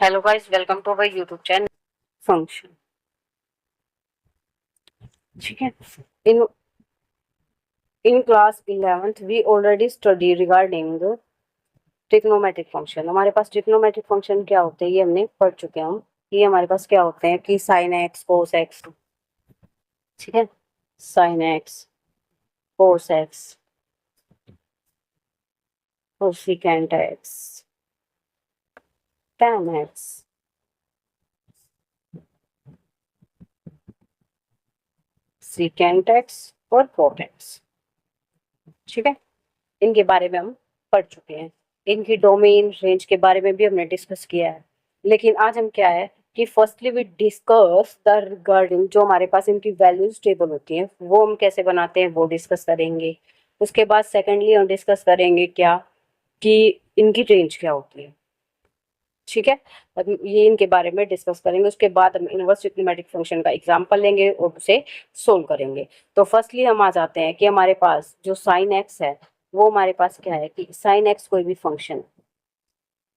Hello guys, welcome to our YouTube channel function. ठीक है। In in class 11th we already study regarding trigonometric function. हमारे पास trigonometric function क्या होते हैं ये हमने पढ़ चुके हैं हम। ये हमारे पास क्या होते हैं कि साइन एक्स कोस एक्स। ठीक है। Sine x cos x cosecant x tan x secant x और कोट एक्स। ठीक है। इनके बारे में हम पढ़ चुके हैं। इनकी डोमेन रेंज के बारे में भी हमने डिस्कस किया है। लेकिन आज हम क्या है कि firstly we discuss the regarding जो हमारे पास इनकी वैल्यूज टेबल होती है वो हम कैसे बनाते हैं वो डिस्कस करेंगे। उसके बाद सेकेंडली हम डिस्कस करेंगे क्या कि इनकी रेंज क्या होती है। ठीक है। अब ये इनके बारे में डिस्कस करेंगे। उसके बाद हम इनवर्स ट्रिग्नोमेट्रिक फंक्शन का एग्जांपल लेंगे और उसे सोल्व करेंगे। तो फर्स्टली हम आ जाते हैं कि हमारे पास जो साइन एक्स है वो हमारे पास क्या है कि साइन एक्स कोई भी फंक्शन।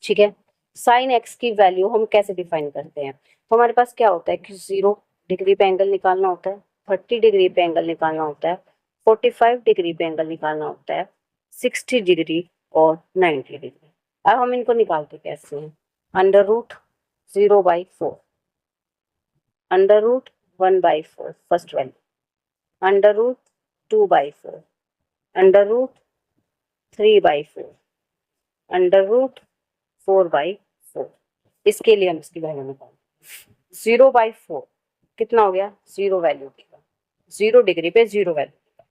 ठीक है। साइन एक्स की वैल्यू हम कैसे डिफाइन करते हैं। तो हमारे पास क्या होता है कि 0 डिग्री पे एंगल निकालना होता है, 30 डिग्री पे एंगल निकालना होता है, 45 डिग्री पे एंगल निकालना होता है, 60 डिग्री और 90 डिग्री। अब हम इनको निकालते कैसे हैं। √0/4, √1/4 फर्स्ट वैल्यू, √2/4, √3/4, √4/4। इसके लिए हम इसकी वैल्यू निकालें। 0/4 कितना हो गया, 0 वैल्यू देगा। 0 डिग्री पे 0 वैल्यू देगा।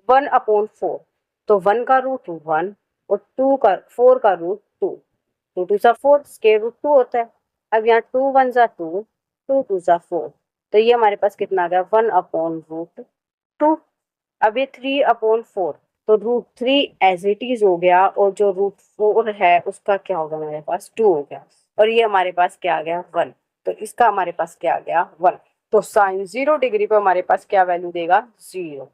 1/4 तो 1 का रूट 1 और 4 का रूट 2। 2 × 4 स्क्वायर रूट 2 होता है। अब यहाँ 2 1 ज़ा 2, 2 2 ज़ा 4, तो ये हमारे पास कितना आ गया 1/√2। अब ये 3/4 तो √3 एज इट इज हो गया और जो √4 है उसका क्या होगा हमारे पास 2 हो गया और ये हमारे पास क्या आ गया 1। तो इसका हमारे पास क्या आ गया 1। तो साइन 0 डिग्री पे हमारे पास क्या वैल्यू देगा 0।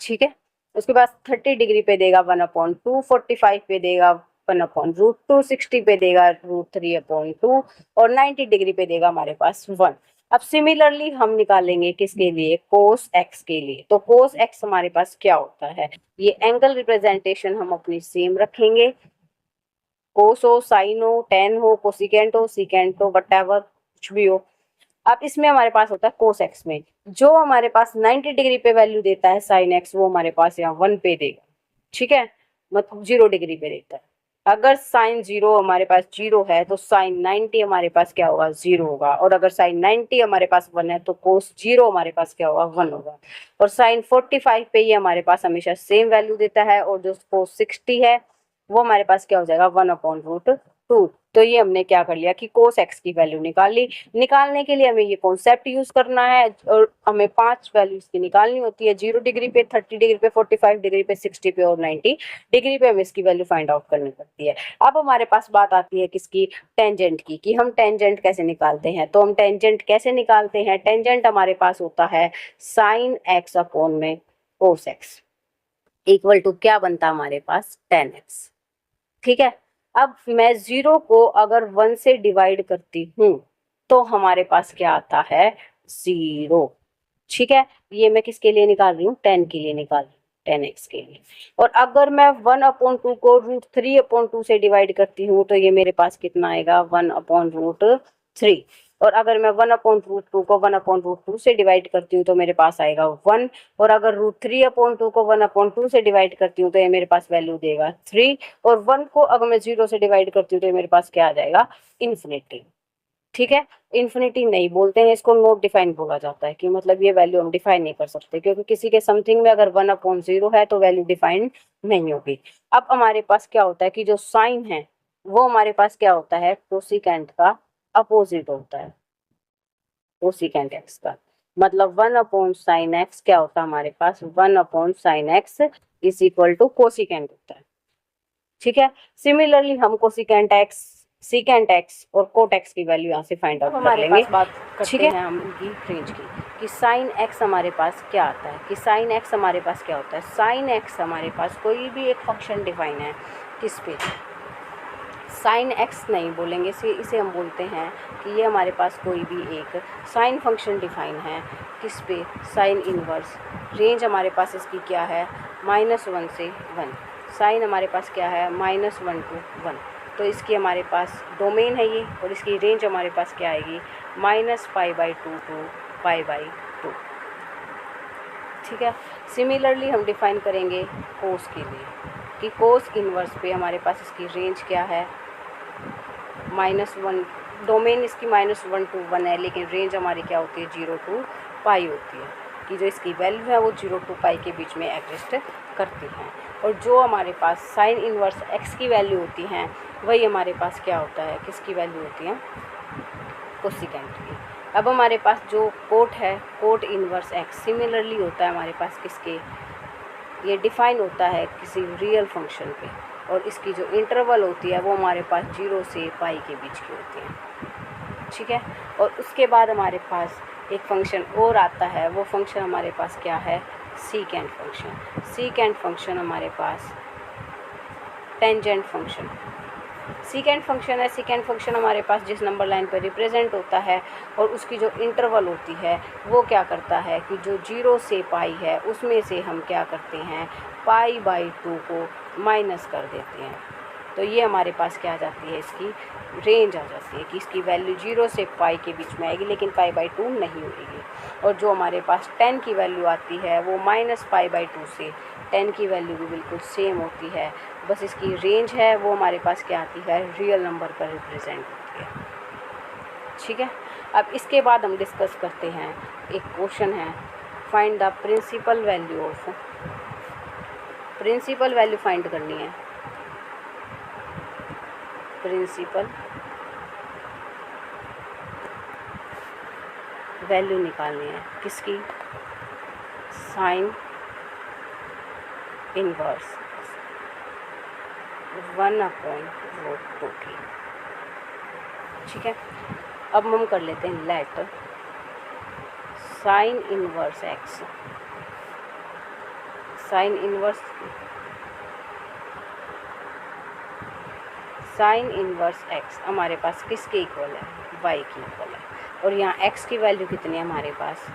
ठीक है। उसके बाद 30 डिग्री पे देगा 1/2, 45 पे देगा 1/√2, 60 पे देगा √3/2 और 90 डिग्री पे देगा हमारे पास 1। अब सिमिलरली हम निकालेंगे किसके लिए, कोस एक्स के लिए। तो कोस एक्स हमारे पास क्या होता है, ये एंगल रिप्रेजेंटेशन हम अपनी सेम रखेंगे। कोस हो, साइन हो, टेन हो, कोसिकेंट हो, सीकेंट हो, वटएवर कुछ भी हो। अब इसमें हमारे पास होता है कोस एक्स में जो हमारे पास 90 डिग्री पे वैल्यू देता है साइन एक्स, वो हमारे पास यहाँ 1 पे देगा। ठीक है, मतलब 0 डिग्री पे देता है। अगर साइन 0 हमारे पास 0 है तो साइन 90 हमारे पास क्या होगा 0 होगा, और अगर साइन 90 हमारे पास 1 है तो कोस 0 हमारे पास क्या होगा 1 होगा। और साइन 45 पे ये हमारे पास हमेशा सेम वैल्यू देता है, और जो कोस 60 है वो हमारे पास क्या हो जाएगा 1/√2। तो ये हमने क्या कर लिया कि कोस एक्स की वैल्यू निकाल ली। निकालने के लिए हमें ये कॉन्सेप्ट यूज करना है और हमें 5 वैल्यूज की निकालनी होती है। 0 डिग्री पे, 30 डिग्री पे, 45 डिग्री पे, 60 पे और 90 डिग्री पे हमें इसकी वैल्यू फाइंड आउट करनी पड़ती है। अब हमारे पास बात आती है किसकी, टेंजेंट की, कि हम टेंजेंट कैसे निकालते हैं। तो हम टेंजेंट कैसे निकालते हैं, टेंजेंट हमारे पास होता है साइन एक्स अपॉन में कोस एक्स इक्वल टू क्या बनता है हमारे पास tan x। ठीक है। अब मैं 0 को अगर 1 से डिवाइड करती हूँ तो हमारे पास क्या आता है 0। ठीक है, ये मैं किसके लिए निकाल रही हूँ, 10 के लिए निकाल रही हूँ, 10x के लिए। और अगर मैं 1/2 को √3/2 से डिवाइड करती हूँ तो ये मेरे पास कितना आएगा 1/√3। और अगर मैं 1/√2 को 1/√2 से डिवाइड करती हूँ तो मेरे पास आएगा 1। और अगर √3/2 को 1/2 से डिवाइड करती हूँ तो ये मेरे पास वैल्यू देगा 3। और 1 को अगर मैं 0 से डिवाइड करती हूँ तो ये मेरे पास क्या आ जाएगा इन्फिनिटी। ठीक है, इन्फिनिटी नहीं बोलते हैं इसको, नॉट डिफाइन बोला जाता है, कि मतलब ये वैल्यू हम डिफाइन नहीं कर सकते, क्योंकि किसी के समथिंग में अगर 1/0 है तो वैल्यू डिफाइन नहीं होगी। अब हमारे पास क्या होता है कि जो साइन है वो हमारे पास क्या होता है कोसिकेंट का अपोजिट होता है। कोसिकेंट एक्स का मतलब 1/sin x क्या होता है हमारे पास 1/sin x is equal to cosecant होता है। ठीक है। सिमिलरली हम कोसिकेंट एक्स, सीकेंट एक्स और कोट एक्स की वैल्यू यहाँ से फाइंड आउट कर लेंगे। बात करते हैं हम इनकी रेंज की, कि साइन एक्स हमारे पास क्या आता है, कि साइन एक्स हमारे पास क्या होता है। साइन एक्स हमारे पास कोई भी एक फंक्शन डिफाइन है किस पे, साइन एक्स नहीं बोलेंगे, इसे हम बोलते हैं कि ये हमारे पास कोई भी एक साइन फंक्शन डिफाइन है। किस पे? Sine inverse. रेंज हमारे पास इसकी क्या है? -1 से 1। साइन हमारे पास क्या है? -1 to 1। तो इसकी हमारे पास डोमेन है ये, और इसकी रेंज हमारे पास क्या आएगी? -π/2 to π/2। ठीक है। सिमिलरली हम डिफाइन करेंगे कोस के लिए कि कोस इनवर्स पे हमारे पास इसकी रेंज क्या है? -1। डोमेन इसकी -1 to 1 है, लेकिन रेंज हमारी क्या होती है? 0 to π होती है, कि जो इसकी वैल्यू है वो 0 to π के बीच में एग्जिस्ट करती हैं। और जो हमारे पास साइन इनवर्स x की वैल्यू होती हैं, वही हमारे पास क्या होता है? किसकी वैल्यू होती है? कोसिकेंट की। अब हमारे पास जो कोट है, कोट इनवर्स x सिमिलरली होता है हमारे पास किसके? ये डिफाइन होता है किसी रियल फंक्शन पे, और इसकी जो इंटरवल होती है वो हमारे पास 0 से π के बीच की होती है। ठीक है। और उसके बाद हमारे पास एक फंक्शन और आता है, वो फंक्शन हमारे पास क्या है? Secant function. सीकेंट फंक्शन हमारे पास टेंजेंट फंक्शन। सीकेंट फंक्शन है, सीकेंट फंक्शन हमारे पास जिस नंबर लाइन पर रिप्रेजेंट होता है, और उसकी जो इंटरवल होती है वो क्या करता है कि जो 0 से π है उसमें से हम क्या करते हैं? π/2 को माइनस कर देते हैं। तो ये हमारे पास क्या आ जाती है? इसकी रेंज आ जाती है कि इसकी वैल्यू 0 से π के बीच में आएगी, लेकिन π/2 नहीं होगी। और जो हमारे पास 10 की वैल्यू आती है वो -π/2 से 10 की वैल्यू भी बिल्कुल सेम होती है, बस इसकी रेंज है वो हमारे पास क्या आती है? रियल नंबर पर रिप्रेजेंट होती है। ठीक है। अब इसके बाद हम डिस्कस करते हैं, एक क्वेश्चन है, find the principal value of. Principal value find करनी है, प्रिंसिपल वैल्यू निकालनी है। किसकी? साइन इनवर्स 1/√2 की। ठीक है। अब हम कर लेते हैं late sine inverse x, sine inverse x हमारे पास किसके इक्वल है? y की इक्वल है। और यहाँ x की वैल्यू कितनी है हमारे पास?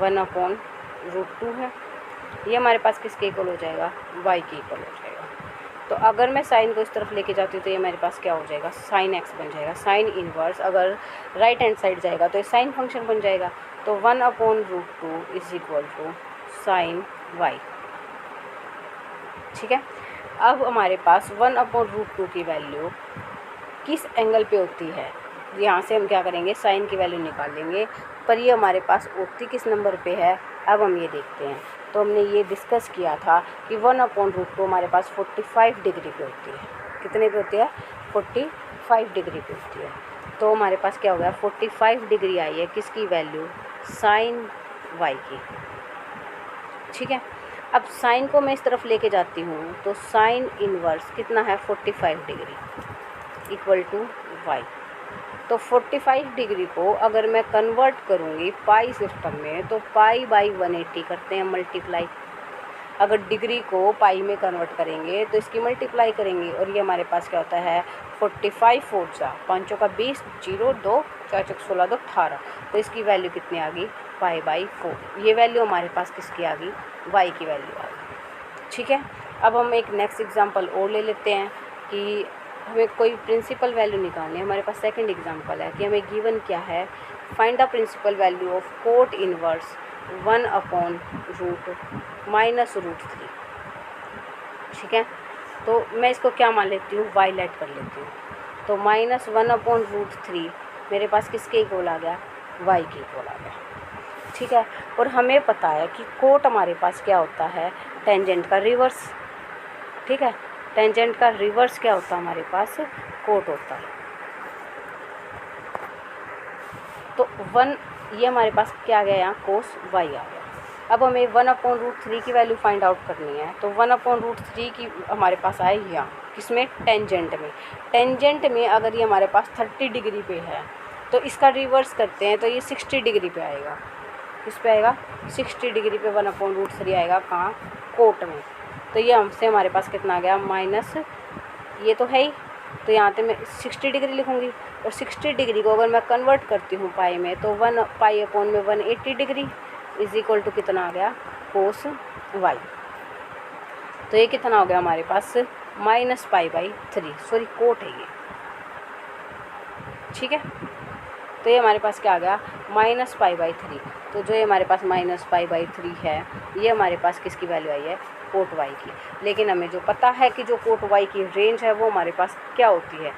1/√2 है। ये हमारे पास किसके इक्वल हो जाएगा? y के इक्वल हो जाएगा। तो अगर मैं साइन को इस तरफ लेके जाती हूँ तो ये मेरे पास क्या हो जाएगा? साइन x बन जाएगा। साइन इनवर्स अगर राइट हैंड साइड जाएगा तो ये साइन फंक्शन बन जाएगा। तो 1/√2 is equal to sine y। ठीक है। अब हमारे पास 1/√2 की वैल्यू किस एंगल पे होती है? यहाँ से हम क्या करेंगे? साइन की वैल्यू निकाल लेंगे, पर ये हमारे पास होती किस नंबर पे है? अब हम ये देखते हैं। तो हमने ये डिस्कस किया था कि 1/√2 हमारे पास 45 डिग्री पे होती है। कितने पे होती है? 45 डिग्री पे होती है। तो हमारे पास क्या हो गया? 45 डिग्री आई है किसकी वैल्यू? साइन y की। ठीक है। अब साइन को मैं इस तरफ लेके जाती हूँ तो साइन इनवर्स कितना है? 45 डिग्री इक्वल टू y। तो 45 डिग्री को अगर मैं कन्वर्ट करूँगी पाई सिस्टम में तो π/180 करते हैं मल्टीप्लाई। अगर डिग्री को पाई में कन्वर्ट करेंगे तो इसकी मल्टीप्लाई करेंगे, और ये हमारे पास क्या होता है? 45 4 जा 5 का 20, 0 2 4 6 16 2 18। तो इसकी वैल्यू कितनी आ गई? π/4। ये वैल्यू हमारे पास किसकी आ गई? y की वैल्यू आ गई। ठीक है। अब हम एक नेक्स्ट एग्जांपल और ले लेते हैं कि हमें कोई प्रिंसिपल वैल्यू निकालनी है। हमारे पास सेकंड एग्जांपल है कि हमें गिवन क्या है? Find the principal value of cot inverse 1/√-3। ठीक है। तो मैं इसको क्या मान लेती हूँ? y लेट कर लेती हूँ। तो -1/√3 मेरे पास किसके इक्वल आ गया? y के इक्वल आ गया। ठीक है। और हमें पता है कि कोट हमारे पास क्या होता है? टेंजेंट का रिवर्स। ठीक है। टेंजेंट का रिवर्स क्या होता है? हमारे पास कोट होता है। तो 1 ये हमारे पास क्या आ गया? यहाँ कोस y आ गया। अब हमें 1/√3 की वैल्यू फाइंड आउट करनी है। तो 1/√3 की हमारे पास आए यहाँ किसमें? टेंजेंट में। टेंजेंट में अगर ये हमारे पास 30 डिग्री पे है तो इसका रिवर्स करते हैं तो ये 60 डिग्री पे आएगा। किस पे आएगा? 60 डिग्री पे 1/√3 आएगा। कहाँ? कोट में। तो ये हमसे हमारे पास कितना आ गया? माइनस, ये तो है ही तो यहाँ पे मैं 60 डिग्री लिखूँगी, और 60 डिग्री को अगर मैं कन्वर्ट करती हूँ पाई में, तो 1 पाई अपॉन में 180 डिग्री इज इक्वल टू कितना आ गया, कोस वाई। तो ये कितना हो गया हमारे पास, -π/3, सॉरी कोट है ये, ठीक है। तो ये हमारे पास क्या आ गया, -π/3। तो जो ये हमारे पास -π/3 है, ये हमारे पास किसकी वैल्यू आई है, कोट वाई की। लेकिन हमें जो पता है कि जो कोट वाई की रेंज है वो हमारे पास क्या होती है,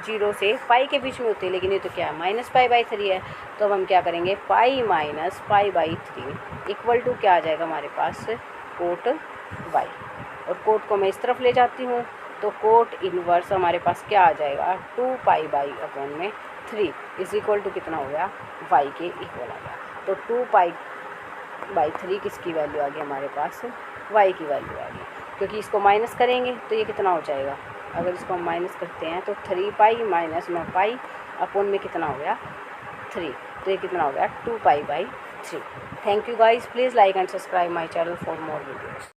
0 से पाई के बीच में होती है, लेकिन ये तो क्या है, -π/3 है। तो अब हम क्या करेंगे, पाई माइनस π/3 इक्वल टू क्या आ जाएगा हमारे पास, कोट वाई। और कोट को मैं इस तरफ ले जाती हूँ, तो कोट इनवर्स हमारे पास क्या आ जाएगा, 2π/3 इज इक्वल टू कितना हो गया, वाई के इक्वल आ गया। तो 2π/3 किसकी वैल्यू आ गई हमारे पास, वाई की वैल्यू आ गई। क्योंकि इसको माइनस करेंगे तो ये कितना हो जाएगा, अगर इसको हम माइनस करते हैं तो 3π माइनस में पाई अपॉन में कितना हो गया, 3। तो ये कितना हो गया, 2π/3। Thank you guys, please like and subscribe my channel for more videos.